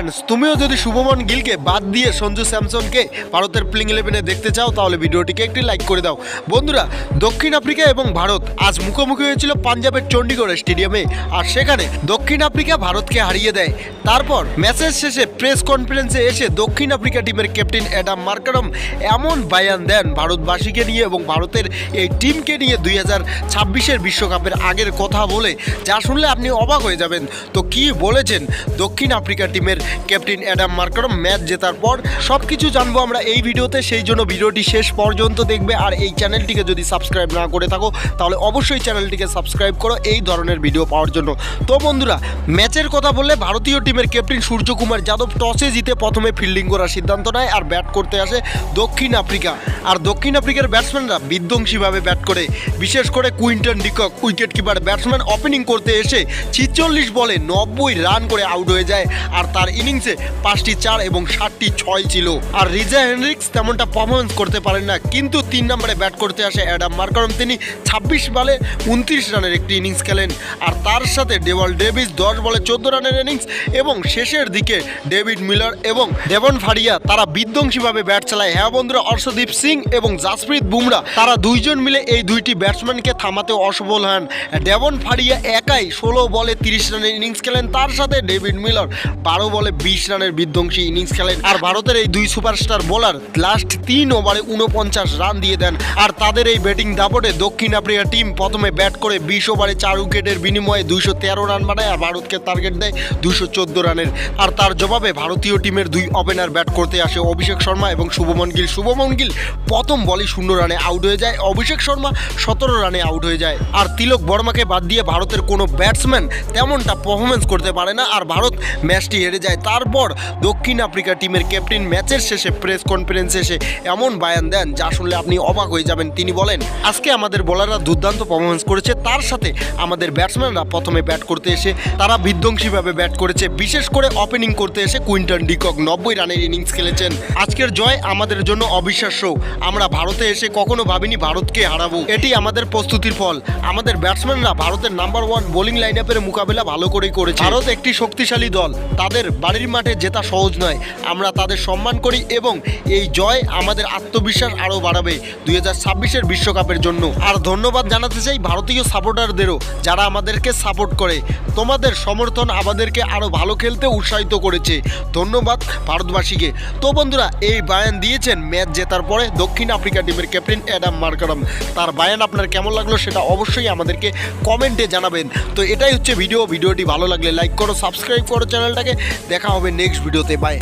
Friends, তুমিও যদি শুভমন গিলকে বাদ দিয়ে সঞ্জু স্যামসনকে ভারতের প্লেইং 11-এ দেখতে চাও তাহলে ভিডিওটিকে একটি লাইক করে দাও। বন্ধুরা, দক্ষিণ আফ্রিকা এবং ভারত আজ মুখোমুখি হয়েছিল পাঞ্জাবের চণ্ডীগড় স্টেডিয়ামে, আর সেখানে দক্ষিণ আফ্রিকা ভারতকে হারিয়ে দেয়। তারপর ম্যাচের শেষে প্রেস কনফারেন্সে এসে দক্ষিণ আফ্রিকা টিমের ক্যাপ্টেন অ্যাডাম মার্কারম এমন বায়ান দেন ভারতবাসীকে নিয়ে এবং ভারতের এই টিমকে নিয়ে 2026-এর বিশ্বকাপের আগের কথা বলে, যা শুনলে আপনি অবাক হয়ে যাবেন। তো কি বলেছেন দক্ষিণ আফ্রিকা টিমের ক্যাপ্টেন অ্যাডাম মার্কারম ম্যাচ জেতার পর, সব কিছু জানবো আমরা এই ভিডিওতে। সেই জন্য ভিডিওটি শেষ পর্যন্ত দেখবে, আর এই চ্যানেলটিকে যদি সাবস্ক্রাইব না করে থাকো তাহলে অবশ্যই চ্যানেলটিকে সাবস্ক্রাইব করো এই ধরনের ভিডিও পাওয়ার জন্য। তো বন্ধুরা, ম্যাচের কথা বললে ভারতীয় টিমের ক্যাপ্টেন সূর্যকুমার যাদব টসে জিতে প্রথমে ফিল্ডিং করার সিদ্ধান্ত নেয় আর ব্যাট করতে আসে দক্ষিণ আফ্রিকা। আর দক্ষিণ আফ্রিকার ব্যাটসম্যানরা বিধ্বংসীভাবে ব্যাট করে, বিশেষ করে Quinton de Kock wicket keeper batsman opening করতে এসে 46 বলে 90 রান করে আউট হয়ে যায়। আর তার ইনিংসে 5টি 4 এবং 7টি 6 ছিল। আর রিজা হেনরিক্স তেমনটা পারফরমেন্স করতে পারেন না, কিন্তু 3 নম্বরে ব্যাট করতে আসে অ্যাডাম মার্কারম। তিনি 26 বলে 29 রানের একটি ইনিংস খেলেন। আর তার সাথে ডেভাল ডেভিস 10 বলে 14 রানের ইনিংস, এবং শেষের দিকে ডেভিড মিলার এবং ডেভন ফারিয়া তারা বিধ্বংসীভাবে ব্যাট চালায়। হ্যাঁ বন্ধুরা, অর্শদীপ সিং এবং জাসপ্রীত বুমরা তারা দুইজন মিলে এই দুইটি ব্যাটসম্যানকে থামাতে অসফল হন। ডেভন ফারিয়া একাই 16 বলে 30 রানের ইনিংস খেলেন। তার সাথে ডেভিড মিলার 12 বলে 20 রানের বিধ্বংসী ইনিংস খেলেন। আর ভারতের এই দুই সুপারস্টার বোলার লাস্ট 3 ওভারে 49 রান দিয়ে দেন। আর তাদের এই ব্যাটিং দাপটে দক্ষিণ আফ্রিকা টিম প্রথমে ব্যাট করে 20 ওভারে 4 উইকেটের বিনিময়ে 213 রান বানায়, আর ভারতকে টার্গেট দেয় 214 রানের। আর তার জবাবে ভারতীয় টিমের দুই ওপেনার ব্যাট করতে আসে অভিষেক শর্মা এবং শুভমন গিল। শুভমন গিল প্রথম বলে 0 রানে আউট হয়ে যায়, অভিষেক শর্মা 17 রানে আউট হয়ে যায়। আর তিলক বর্মাকে বাদ দিয়ে ভারতের কোনো ব্যাটসম্যান তেমনটা পারফরমেন্স করতে পারে না, আর ভারত ম্যাচটি হেরে যায়। তারপর দক্ষিণ আফ্রিকা টিমের ক্যাপ্টেন ম্যাচের শেষে প্রেস কনফারেন্সে এসে এমন বায়ান দেন যা শুনলে আপনি অবাক হয়ে যাবেন। তিনি বলেন, আজকে আমাদের বোলাররা দুর্দান্ত পারফরমেন্স করেছে, তার সাথে আমাদের ব্যাটসম্যানরা প্রথমে ব্যাট করতে এসে তারা বিধ্বংসীভাবে ব্যাট করেছে, বিশেষ করে ওপেনিং করতে এসে কুইন্টন ডিকক 90 রানের ইনিংস খেলেছেন। আজকের জয় আমাদের জন্য অবিশ্বাস্য। আমরা ভারতে এসে কখনো ভাবিনি ভারতকে হারাবো। এটি আমাদের প্রস্তুতির ফল। আমাদের ব্যাটসম্যানরা ভারতের নাম্বার 1 বোলিং লাইন আপের মোকাবেলা ভালো করেই করেছে। ভারত একটি শক্তিশালী দল, তাদের বাড়ির মাঠে জেতা সহজ নয়। আমরা তাদের সম্মান করি এবং এই জয় আমাদের আত্মবিশ্বাস আরও বাড়াবে 2026-এর বিশ্বকাপের জন্য। আর ধন্যবাদ জানাতে চাই ভারতীয় সাপোর্টারদেরও, যারা আমাদেরকে সাপোর্ট করে। তোমাদের সমর্থন আমাদেরকে আরও ভালো খেলতে উৎসাহিত করেছে। ধন্যবাদ ভারতবাসীকে। তো বন্ধুরা, এই বায়ান দিয়েছেন ম্যাচ জেতার পরে দক্ষিণ আফ্রিকা টিমের ক্যাপ্টেন অ্যাডাম মার্কারম। তার বায়ান আপনার কেমন লাগলো সেটা অবশ্যই আমাদেরকে কমেন্টে জানাবেন। তো এটাই হচ্ছে ভিডিওটি ভালো লাগলে লাইক করো, সাবস্ক্রাইব করো চ্যানেলটাকে। দেখা হবে নেক্সট ভিডিওতে। বাই।